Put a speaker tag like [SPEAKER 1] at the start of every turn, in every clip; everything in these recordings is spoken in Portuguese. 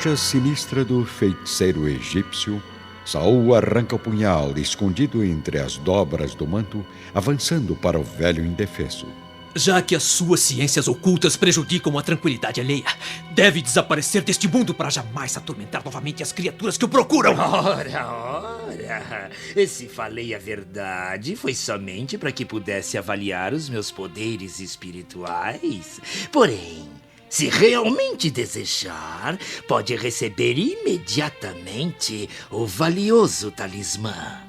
[SPEAKER 1] loja sinistra do feiticeiro egípcio, Saul arranca o punhal escondido entre as dobras do manto, avançando para o velho indefeso.
[SPEAKER 2] Já que as suas ciências ocultas prejudicam a tranquilidade alheia, deve desaparecer deste mundo para jamais atormentar novamente as criaturas que o procuram.
[SPEAKER 3] Ora, se falei a verdade, foi somente para que pudesse avaliar os meus poderes espirituais. Porém, se realmente desejar, pode receber imediatamente o valioso talismã.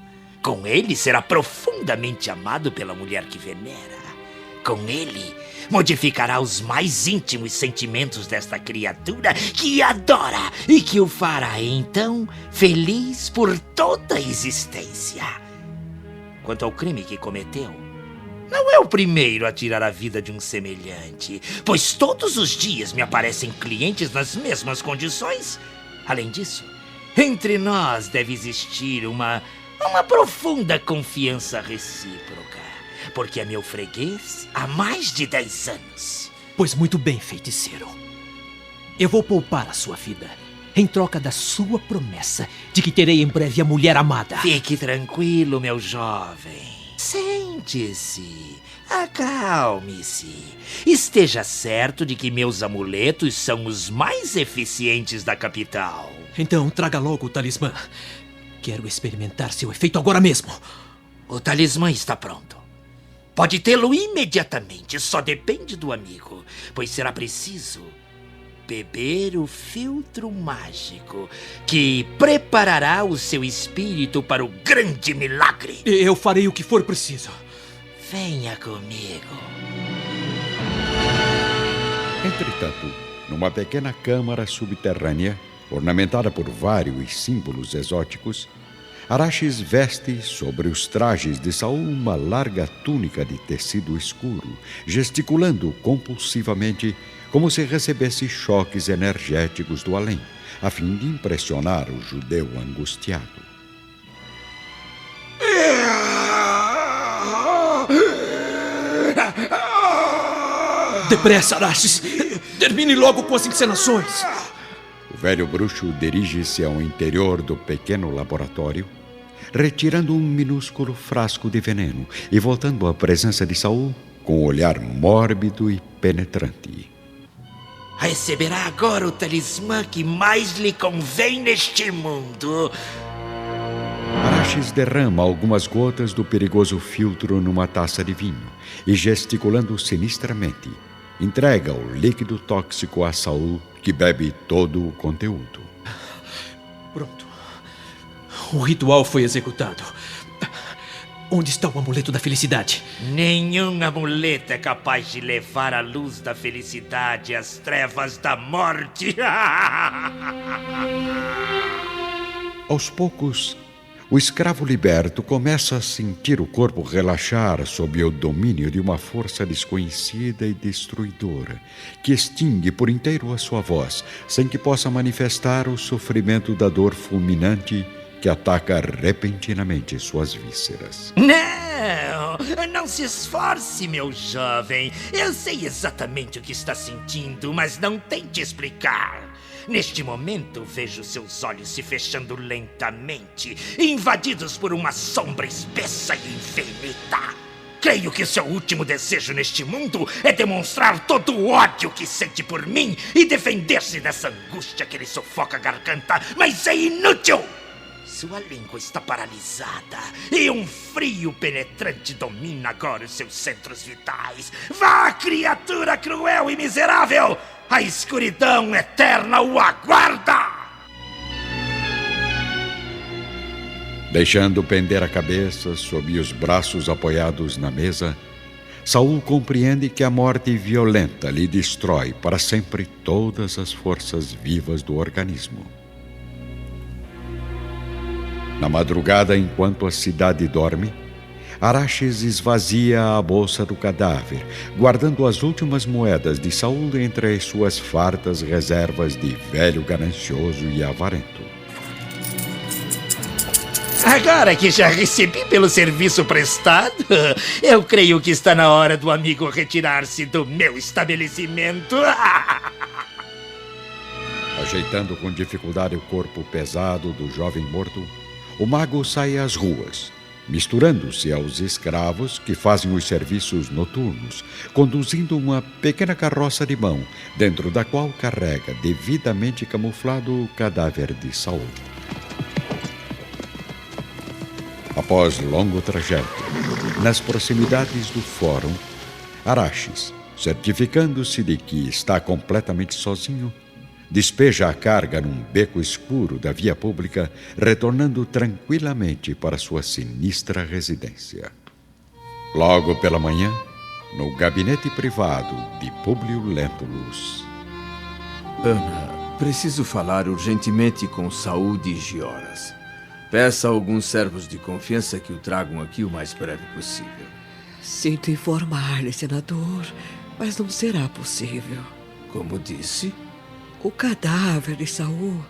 [SPEAKER 3] Com ele, será profundamente amado pela mulher que venera. Com ele, modificará os mais íntimos sentimentos desta criatura que adora e que o fará, então, feliz por toda a existência. Quanto ao crime que cometeu, não é o primeiro a tirar a vida de um semelhante, pois todos os dias me aparecem clientes nas mesmas condições. Além disso, entre nós deve existir uma profunda confiança recíproca, porque é meu freguês há mais de 10 anos.
[SPEAKER 2] Pois muito bem, feiticeiro. Eu vou poupar a sua vida, em troca da sua promessa de que terei em breve a mulher amada.
[SPEAKER 3] Fique tranquilo, meu jovem. Sente-se, acalme-se. Esteja certo de que meus amuletos são os mais eficientes da capital.
[SPEAKER 2] Então, traga logo o talismã. Quero experimentar seu efeito agora mesmo.
[SPEAKER 3] O talismã está pronto. Pode tê-lo imediatamente, só depende do amigo, pois será preciso beber o filtro mágico que preparará o seu espírito para o grande milagre.
[SPEAKER 2] Eu farei o que for preciso.
[SPEAKER 3] Venha comigo.
[SPEAKER 1] Entretanto, numa pequena câmara subterrânea, ornamentada por vários símbolos exóticos, Araxes veste sobre os trajes de Saul uma larga túnica de tecido escuro, gesticulando compulsivamente como se recebesse choques energéticos do além, a fim de impressionar o judeu angustiado.
[SPEAKER 2] Depressa, Araxes! Termine logo com as encenações!
[SPEAKER 1] O velho bruxo dirige-se ao interior do pequeno laboratório, retirando um minúsculo frasco de veneno e voltando à presença de Saul com um olhar mórbido e penetrante.
[SPEAKER 3] Receberá agora o talismã que mais lhe convém neste mundo.
[SPEAKER 1] Araxes derrama algumas gotas do perigoso filtro numa taça de vinho e, gesticulando sinistramente, entrega o líquido tóxico a Saul, que bebe todo o conteúdo.
[SPEAKER 2] Pronto. O ritual foi executado. Onde está o amuleto da felicidade?
[SPEAKER 3] Nenhum amuleto é capaz de levar a luz da felicidade às trevas da morte.
[SPEAKER 1] Aos poucos, o escravo liberto começa a sentir o corpo relaxar sob o domínio de uma força desconhecida e destruidora, que extingue por inteiro a sua voz, sem que possa manifestar o sofrimento da dor fulminante que ataca repentinamente suas vísceras.
[SPEAKER 3] Não se esforce, meu jovem. Eu sei exatamente o que está sentindo, mas não tente explicar. Neste momento, vejo seus olhos se fechando lentamente, invadidos por uma sombra espessa e infinita. Creio que seu último desejo neste mundo é demonstrar todo o ódio que sente por mim e defender-se dessa angústia que lhe sufoca a garganta, mas é inútil! Sua língua está paralisada e um frio penetrante domina agora os seus centros vitais. Vá, criatura cruel e miserável! A escuridão eterna o aguarda!
[SPEAKER 1] Deixando pender a cabeça sob os braços apoiados na mesa, Saul compreende que a morte violenta lhe destrói para sempre todas as forças vivas do organismo. Na madrugada, enquanto a cidade dorme, Araxes esvazia a bolsa do cadáver, guardando as últimas moedas de Saul entre as suas fartas reservas de velho ganancioso e avarento.
[SPEAKER 3] Agora que já recebi pelo serviço prestado, eu creio que está na hora do amigo retirar-se do meu estabelecimento.
[SPEAKER 1] Ajeitando com dificuldade o corpo pesado do jovem morto, o mago sai às ruas, misturando-se aos escravos que fazem os serviços noturnos, conduzindo uma pequena carroça de mão, dentro da qual carrega devidamente camuflado o cadáver de Saul. Após longo trajeto, nas proximidades do fórum, Araxes, certificando-se de que está completamente sozinho, despeja a carga num beco escuro da via pública, retornando tranquilamente para sua sinistra residência. Logo pela manhã, no gabinete privado de Públio Lentulus.
[SPEAKER 4] Ana, preciso falar urgentemente com Saul de Gioras. Peça a alguns servos de confiança que o tragam aqui o mais breve possível.
[SPEAKER 5] Sinto informar-lhe, senador, mas não será possível.
[SPEAKER 4] Como disse?
[SPEAKER 5] O cadáver de Saul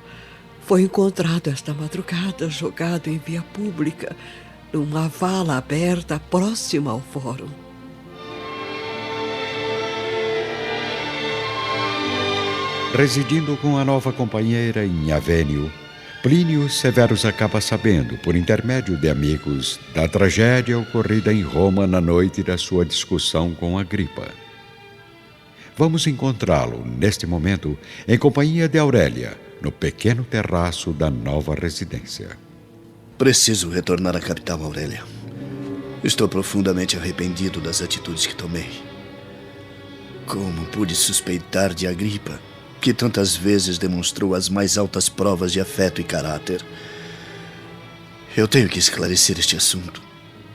[SPEAKER 5] foi encontrado esta madrugada, jogado em via pública, numa vala aberta próxima ao fórum.
[SPEAKER 1] Residindo com a nova companheira em Avênio, Plínio Severus acaba sabendo, por intermédio de amigos, da tragédia ocorrida em Roma na noite da sua discussão com Agripa. Vamos encontrá-lo, neste momento, em companhia de Aurélia, no pequeno terraço da nova residência.
[SPEAKER 6] Preciso retornar à capital, Aurélia. Estou profundamente arrependido das atitudes que tomei. Como pude suspeitar de Agripa, que tantas vezes demonstrou as mais altas provas de afeto e caráter? Eu tenho que esclarecer este assunto.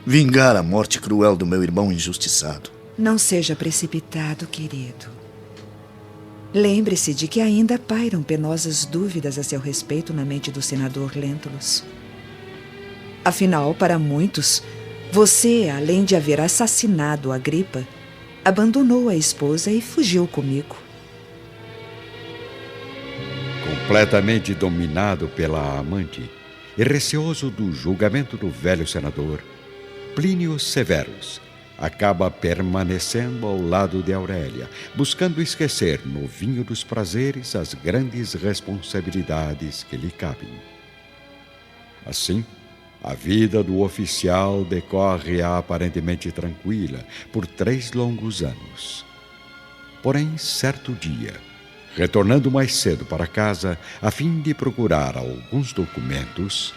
[SPEAKER 6] Vingar a morte cruel do meu irmão injustiçado.
[SPEAKER 7] Não seja precipitado, querido. Lembre-se de que ainda pairam penosas dúvidas a seu respeito na mente do senador Lentulus. Afinal, para muitos, você, além de haver assassinado Agripa, abandonou a esposa e fugiu comigo.
[SPEAKER 1] Completamente dominado pela amante e receoso do julgamento do velho senador, Plínio Severus acaba permanecendo ao lado de Aurélia, buscando esquecer no vinho dos prazeres as grandes responsabilidades que lhe cabem. Assim, a vida do oficial decorre aparentemente tranquila por 3 longos anos. Porém, certo dia, retornando mais cedo para casa a fim de procurar alguns documentos...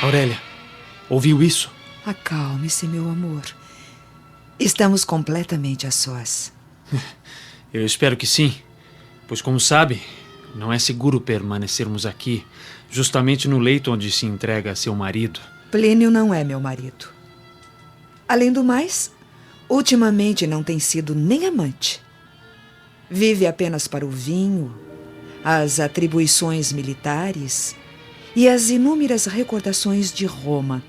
[SPEAKER 2] Aurélia, ouviu isso?
[SPEAKER 7] Acalme-se, meu amor. Estamos completamente a sós.
[SPEAKER 2] Eu espero que sim, pois, como sabe, não é seguro permanecermos aqui, justamente no leito onde se entrega a seu marido.
[SPEAKER 7] Plínio não é meu marido. Além do mais, ultimamente não tem sido nem amante. Vive apenas para o vinho, as atribuições militares e as inúmeras recordações de Roma.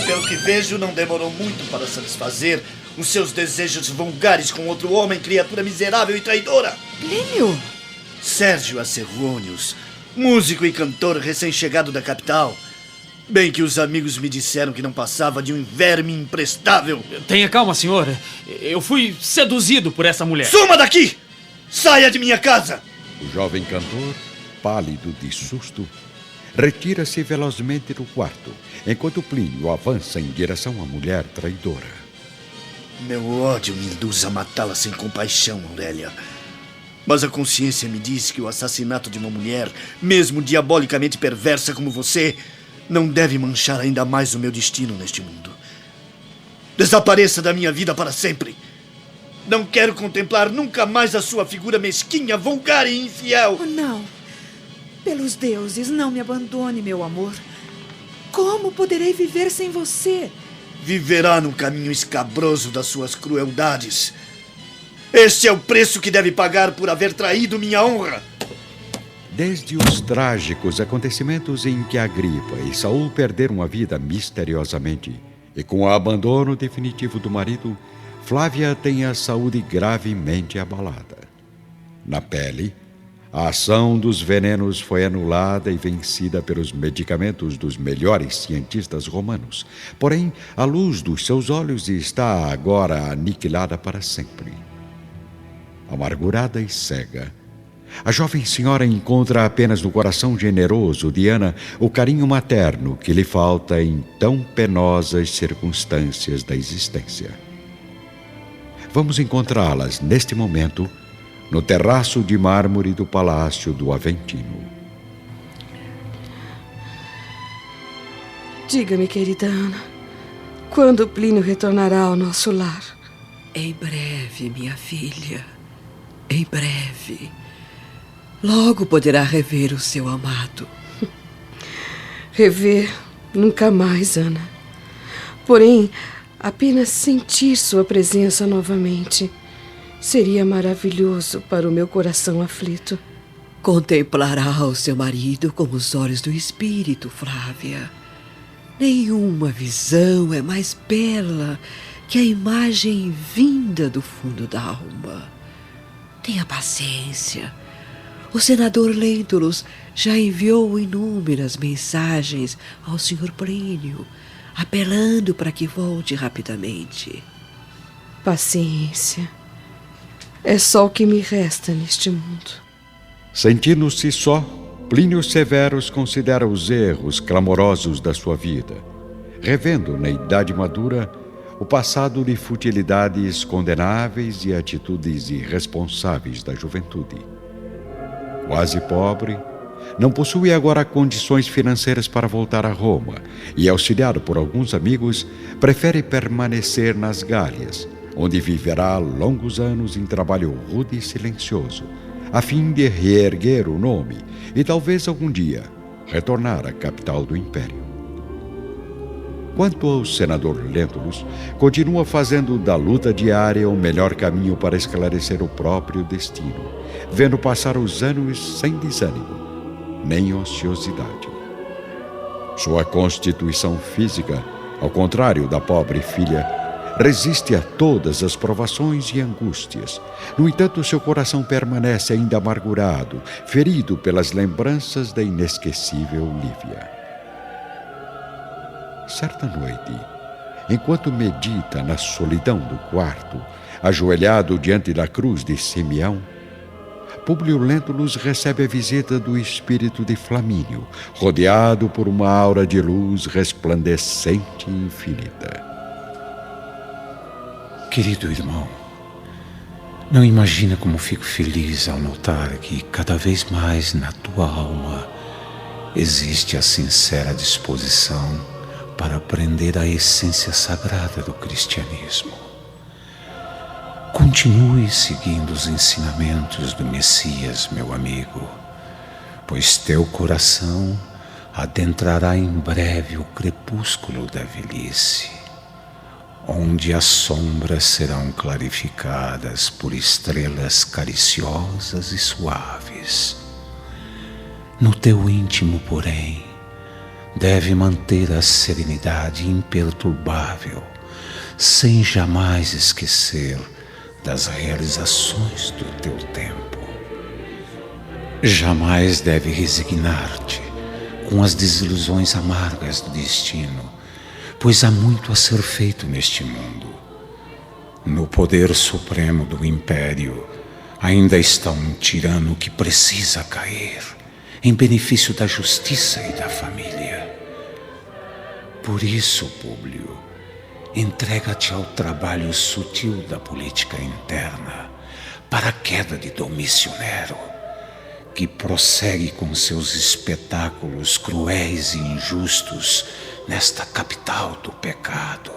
[SPEAKER 6] Pelo que vejo, não demorou muito para satisfazer os seus desejos vulgares com outro homem, criatura miserável e traidora.
[SPEAKER 7] Plínio!
[SPEAKER 6] Sérgio Acerrônios, músico e cantor recém-chegado da capital. Bem que os amigos me disseram que não passava de um verme imprestável.
[SPEAKER 2] Tenha calma, senhor. Eu fui seduzido por essa mulher.
[SPEAKER 6] Suma daqui! Saia de minha casa!
[SPEAKER 1] O jovem cantor, pálido de susto, retira-se velozmente do quarto, enquanto Plínio avança em direção à mulher traidora.
[SPEAKER 6] Meu ódio me induz a matá-la sem compaixão, Aurélia. Mas a consciência me diz que o assassinato de uma mulher, mesmo diabolicamente perversa como você, não deve manchar ainda mais o meu destino neste mundo. Desapareça da minha vida para sempre. Não quero contemplar nunca mais a sua figura mesquinha, vulgar e infiel.
[SPEAKER 7] Oh, não. Pelos deuses, não me abandone, meu amor. Como poderei viver sem você?
[SPEAKER 6] Viverá no caminho escabroso das suas crueldades. Este é o preço que deve pagar por haver traído minha honra.
[SPEAKER 1] Desde os trágicos acontecimentos em que Agripa e Saul perderam a vida misteriosamente, e com o abandono definitivo do marido, Flávia tem a saúde gravemente abalada. Na pele, a ação dos venenos foi anulada e vencida pelos medicamentos dos melhores cientistas romanos. Porém, a luz dos seus olhos está agora aniquilada para sempre. Amargurada e cega, A jovem senhora encontra apenas no coração generoso de Ana o carinho materno que lhe falta em tão penosas circunstâncias da existência. Vamos encontrá-las neste momento no terraço de mármore do Palácio do Aventino.
[SPEAKER 8] Diga-me, querida Ana, quando Plínio retornará ao nosso lar?
[SPEAKER 5] Em breve, minha filha. Em breve. Logo poderá rever o seu amado.
[SPEAKER 8] Rever nunca mais, Ana. Porém, apenas sentir sua presença novamente seria maravilhoso para o meu coração aflito.
[SPEAKER 5] Contemplará o seu marido com os olhos do espírito, Flávia. Nenhuma visão é mais bela que a imagem vinda do fundo da alma. Tenha paciência. O senador Lentulus já enviou inúmeras mensagens ao Sr. Plínio, apelando para que volte rapidamente.
[SPEAKER 8] Paciência. É só o que me resta neste mundo.
[SPEAKER 1] Sentindo-se só, Plínio Severus considera os erros clamorosos da sua vida, revendo na idade madura o passado de futilidades condenáveis e atitudes irresponsáveis da juventude. Quase pobre, não possui agora condições financeiras para voltar a Roma e, auxiliado por alguns amigos, prefere permanecer nas Gálias, onde viverá longos anos em trabalho rude e silencioso, a fim de reerguer o nome e talvez algum dia retornar à capital do Império. Quanto ao senador Lentulus, continua fazendo da luta diária o melhor caminho para esclarecer o próprio destino, vendo passar os anos sem desânimo, nem ociosidade. Sua constituição física, ao contrário da pobre filha, resiste a todas as provações e angústias. No entanto, seu coração permanece ainda amargurado, ferido pelas lembranças da inesquecível Lívia. Certa noite, enquanto medita na solidão do quarto, ajoelhado diante da cruz de Simeão, Públio Lentulus recebe a visita do espírito de Flamínio, rodeado por uma aura de luz resplandecente e infinita.
[SPEAKER 9] Querido irmão, não imagina como fico feliz ao notar que cada vez mais na tua alma existe a sincera disposição para aprender a essência sagrada do cristianismo. Continue seguindo os ensinamentos do Messias, meu amigo, pois teu coração adentrará em breve o crepúsculo da velhice, onde as sombras serão clarificadas por estrelas cariciosas e suaves. No teu íntimo, porém, deve manter a serenidade imperturbável, sem jamais esquecer das realizações do teu tempo. Jamais deve resignar-te com as desilusões amargas do destino, pois há muito a ser feito neste mundo. No poder supremo do império, ainda está um tirano que precisa cair, em benefício da justiça e da família. Por isso, Públio, entrega-te ao trabalho sutil da política interna, para a queda de Domício Nero, que prossegue com seus espetáculos cruéis e injustos nesta capital do pecado.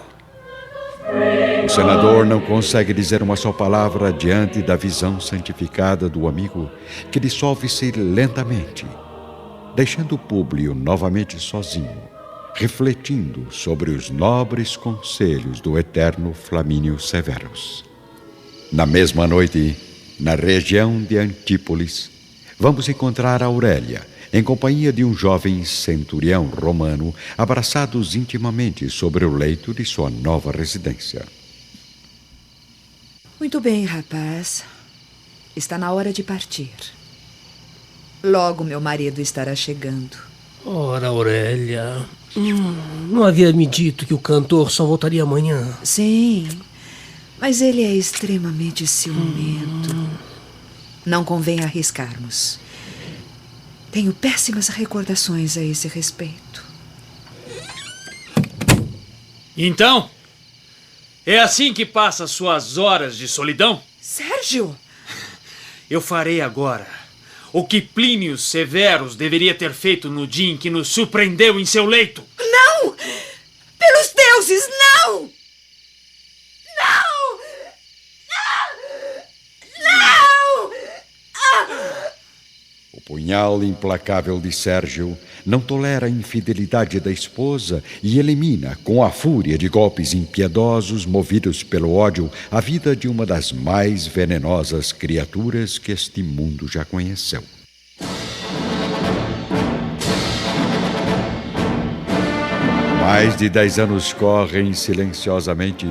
[SPEAKER 1] O senador não consegue dizer uma só palavra diante da visão santificada do amigo, que dissolve-se lentamente, deixando Públio novamente sozinho, refletindo sobre os nobres conselhos do eterno Flamínio Severus. Na mesma noite, na região de Antípolis, vamos encontrar Aurélia, em companhia de um jovem centurião romano, abraçados intimamente sobre o leito de sua nova residência.
[SPEAKER 7] Muito bem, rapaz. Está na hora de partir. Logo meu marido estará chegando.
[SPEAKER 10] Ora, Aurélia, não havia me dito que o cantor só voltaria amanhã?
[SPEAKER 7] Sim, mas ele é extremamente ciumento. Não convém arriscarmos. Tenho péssimas recordações a esse respeito.
[SPEAKER 11] Então, é assim que passa suas horas de solidão?
[SPEAKER 7] Sérgio!
[SPEAKER 11] Eu farei agora o que Plínio Severus deveria ter feito no dia em que nos surpreendeu em seu leito.
[SPEAKER 7] Não! Pelos deuses, não! Não! Não!
[SPEAKER 1] O punhal implacável de Sérgio não tolera a infidelidade da esposa e elimina, com a fúria de golpes impiedosos movidos pelo ódio, a vida de uma das mais venenosas criaturas que este mundo já conheceu. Mais de 10 anos correm silenciosamente,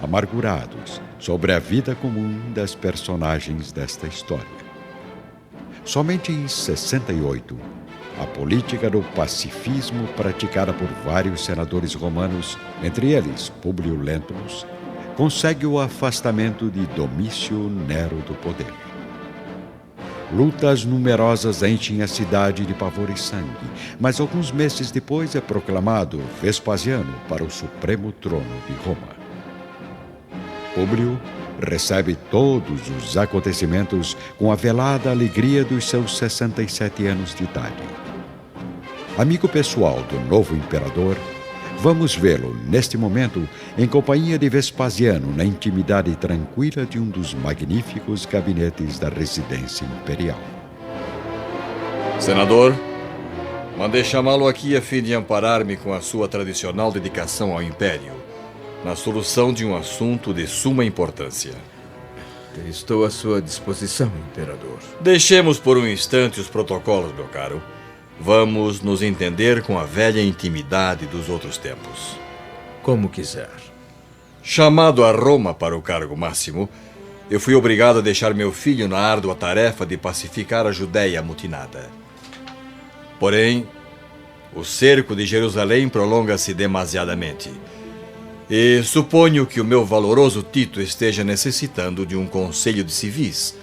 [SPEAKER 1] amargurados, sobre a vida comum das personagens desta história. Somente em 68, a política do pacifismo praticada por vários senadores romanos, entre eles Públio Lentulus, consegue o afastamento de Domício Nero do poder. Lutas numerosas enchem a cidade de pavor e sangue, mas alguns meses depois é proclamado Vespasiano para o supremo trono de Roma. Públio recebe todos os acontecimentos com a velada alegria dos seus 67 anos de idade. Amigo pessoal do novo imperador, vamos vê-lo, neste momento, em companhia de Vespasiano, na intimidade tranquila de um dos magníficos gabinetes da residência imperial.
[SPEAKER 4] Senador, mandei chamá-lo aqui a fim de amparar-me com a sua tradicional dedicação ao Império, na solução de um assunto de suma importância.
[SPEAKER 12] Estou à sua disposição, Imperador.
[SPEAKER 4] Deixemos por um instante os protocolos, meu caro. Vamos nos entender com a velha intimidade dos outros tempos.
[SPEAKER 12] Como quiser.
[SPEAKER 4] Chamado a Roma para o cargo máximo, eu fui obrigado a deixar meu filho na árdua tarefa de pacificar a Judéia amutinada. Porém, o cerco de Jerusalém prolonga-se demasiadamente. E suponho que o meu valoroso Tito esteja necessitando de um conselho de civis,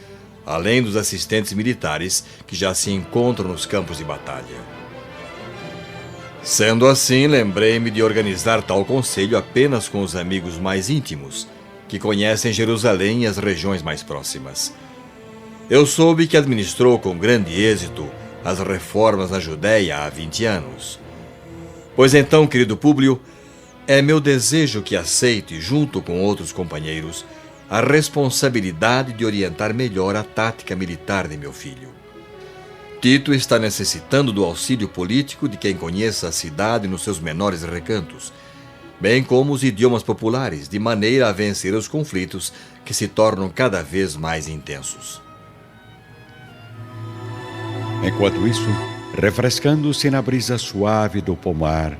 [SPEAKER 4] além dos assistentes militares que já se encontram nos campos de batalha. Sendo assim, lembrei-me de organizar tal conselho apenas com os amigos mais íntimos, que conhecem Jerusalém e as regiões mais próximas. Eu soube que administrou com grande êxito as reformas na Judéia há 20 anos. Pois então, querido Públio, é meu desejo que aceite, junto com outros companheiros, a responsabilidade de orientar melhor a tática militar de meu filho. Tito está necessitando do auxílio político de quem conheça a cidade nos seus menores recantos, bem como os idiomas populares, de maneira a vencer os conflitos que se tornam cada vez mais intensos.
[SPEAKER 1] Enquanto isso, refrescando-se na brisa suave do pomar,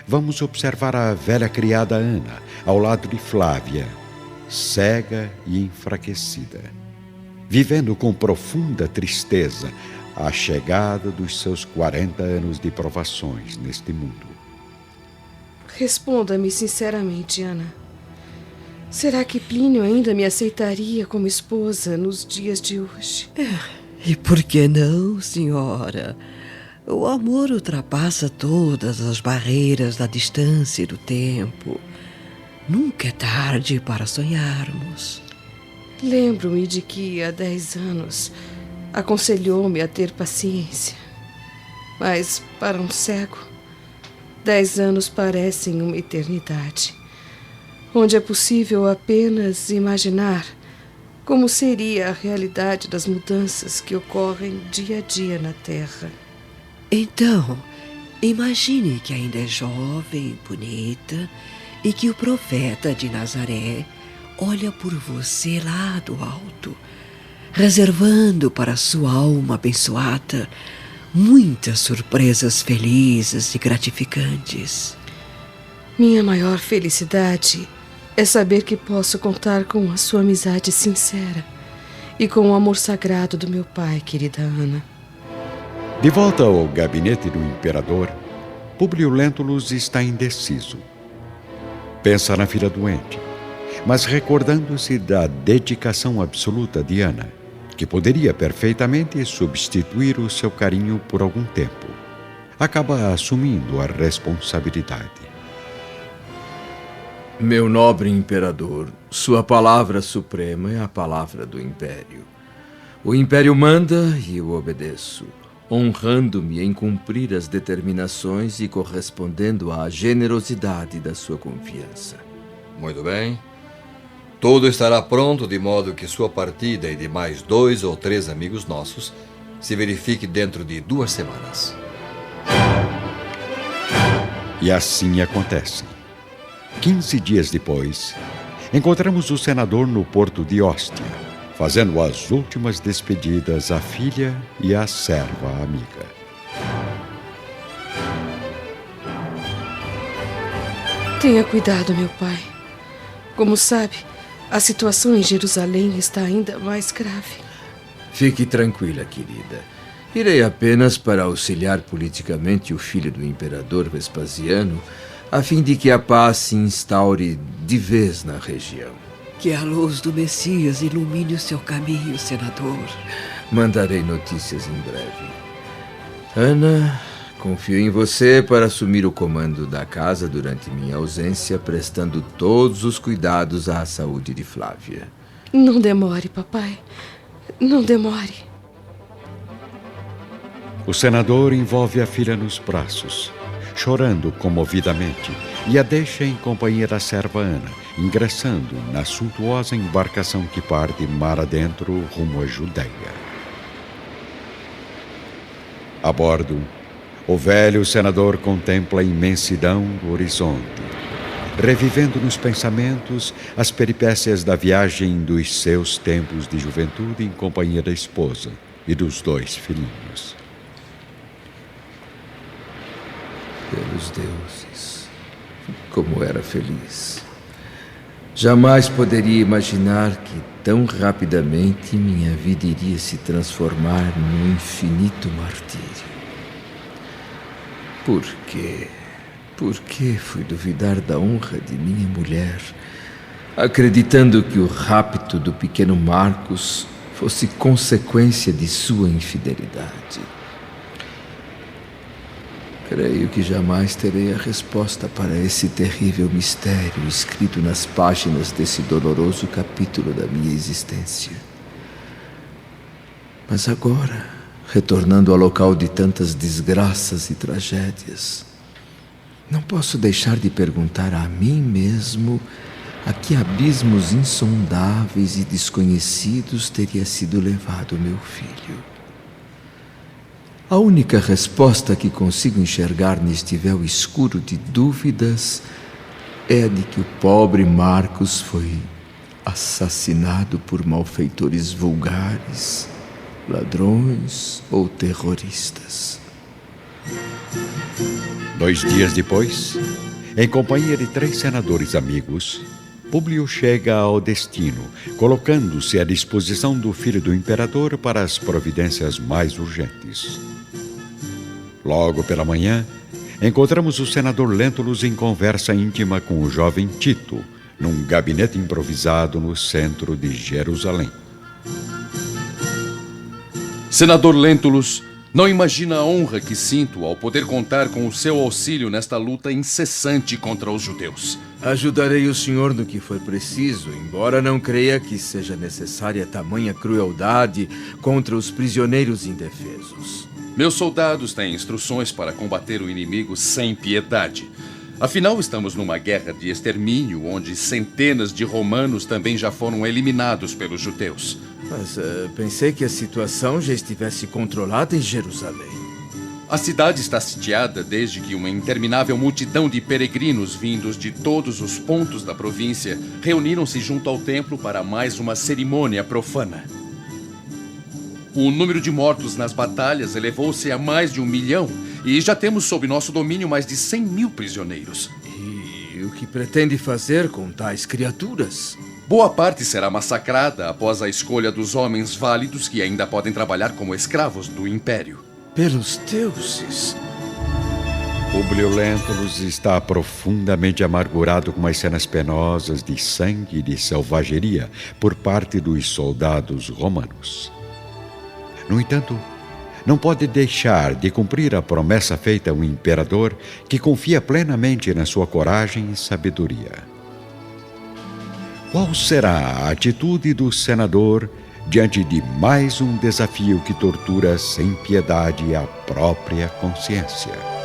[SPEAKER 1] vamos observar a velha criada Ana, ao lado de Flávia, cega e enfraquecida, vivendo com profunda tristeza a chegada dos seus 40 anos de provações neste mundo.
[SPEAKER 8] Responda-me sinceramente, Ana. Será que Plínio ainda me aceitaria como esposa nos dias de hoje?
[SPEAKER 5] E por que não, senhora? O amor ultrapassa todas as barreiras da distância e do tempo. Nunca é tarde para sonharmos.
[SPEAKER 8] Lembro-me de que há 10 anos aconselhou-me a ter paciência. Mas para um cego, 10 anos parecem uma eternidade, onde é possível apenas imaginar como seria a realidade das mudanças que ocorrem dia a dia na Terra.
[SPEAKER 5] Então, imagine que ainda é jovem, bonita, e que o profeta de Nazaré olha por você lá do alto, reservando para sua alma abençoada muitas surpresas felizes e gratificantes.
[SPEAKER 8] Minha maior felicidade é saber que posso contar com a sua amizade sincera e com o amor sagrado do meu pai, querida Ana.
[SPEAKER 1] De volta ao gabinete do imperador, Públio Lentulus está indeciso. Pensa na filha doente, mas recordando-se da dedicação absoluta de Ana, que poderia perfeitamente substituir o seu carinho por algum tempo. Acaba assumindo a responsabilidade.
[SPEAKER 12] Meu nobre imperador, sua palavra suprema é a palavra do Império. O Império manda e eu obedeço, honrando-me em cumprir as determinações e correspondendo à generosidade da sua confiança.
[SPEAKER 4] Muito bem. Tudo estará pronto de modo que sua partida e de mais 2 ou 3 amigos nossos se verifique dentro de 2 semanas.
[SPEAKER 1] E assim acontece. 15 dias depois, encontramos o senador no porto de Ostia, fazendo as últimas despedidas à filha e à serva amiga.
[SPEAKER 8] Tenha cuidado, meu pai. Como sabe, a situação em Jerusalém está ainda mais grave.
[SPEAKER 12] Fique tranquila, querida. Irei apenas para auxiliar politicamente o filho do imperador Vespasiano, a fim de que a paz se instaure de vez na região.
[SPEAKER 5] Que a luz do Messias ilumine o seu caminho, senador.
[SPEAKER 12] Mandarei notícias em breve. Ana, confio em você para assumir o comando da casa durante minha ausência, prestando todos os cuidados à saúde de Flávia.
[SPEAKER 8] Não demore, papai. Não demore.
[SPEAKER 1] O senador envolve a filha nos braços, chorando comovidamente, e a deixa em companhia da serva Ana, ingressando na suntuosa embarcação que parte mar adentro rumo à Judéia. A bordo, o velho senador contempla a imensidão do horizonte, revivendo nos pensamentos as peripécias da viagem dos seus tempos de juventude em companhia da esposa e dos 2 filhinhos.
[SPEAKER 12] Pelos deuses, como era feliz. Jamais poderia imaginar que tão rapidamente minha vida iria se transformar num infinito martírio. Por quê? Por que fui duvidar da honra de minha mulher, acreditando que o rapto do pequeno Marcos fosse consequência de sua infidelidade? Creio que jamais terei a resposta para esse terrível mistério escrito nas páginas desse doloroso capítulo da minha existência. Mas agora, retornando ao local de tantas desgraças e tragédias, não posso deixar de perguntar a mim mesmo a que abismos insondáveis e desconhecidos teria sido levado meu filho. A única resposta que consigo enxergar neste véu escuro de dúvidas é a de que o pobre Marcos foi assassinado por malfeitores vulgares, ladrões ou terroristas.
[SPEAKER 1] 2 dias depois, em companhia de 3 senadores amigos, Públio chega ao destino, colocando-se à disposição do filho do imperador para as providências mais urgentes. Logo pela manhã, encontramos o senador Lentulus em conversa íntima com o jovem Tito, num gabinete improvisado no centro de Jerusalém.
[SPEAKER 13] Senador Lentulus, não imagina a honra que sinto ao poder contar com o seu auxílio nesta luta incessante contra os judeus.
[SPEAKER 12] Ajudarei o senhor no que for preciso, embora não creia que seja necessária tamanha crueldade contra os prisioneiros indefesos.
[SPEAKER 13] Meus soldados têm instruções para combater o inimigo sem piedade. Afinal, estamos numa guerra de extermínio, onde centenas de romanos também já foram eliminados pelos judeus.
[SPEAKER 12] Mas pensei que a situação já estivesse controlada em Jerusalém.
[SPEAKER 13] A cidade está sitiada desde que uma interminável multidão de peregrinos vindos de todos os pontos da província reuniram-se junto ao templo para mais uma cerimônia profana. O número de mortos nas batalhas elevou-se a mais de 1 milhão e já temos sob nosso domínio mais de 100.000 prisioneiros.
[SPEAKER 12] E o que pretende fazer com tais criaturas?
[SPEAKER 13] Boa parte será massacrada após a escolha dos homens válidos que ainda podem trabalhar como escravos do Império.
[SPEAKER 12] Pelos deuses!
[SPEAKER 1] Públio Lentulus está profundamente amargurado com as cenas penosas de sangue e de selvageria por parte dos soldados romanos. No entanto, não pode deixar de cumprir a promessa feita ao imperador, que confia plenamente na sua coragem e sabedoria. Qual será a atitude do senador diante de mais um desafio que tortura sem piedade a própria consciência?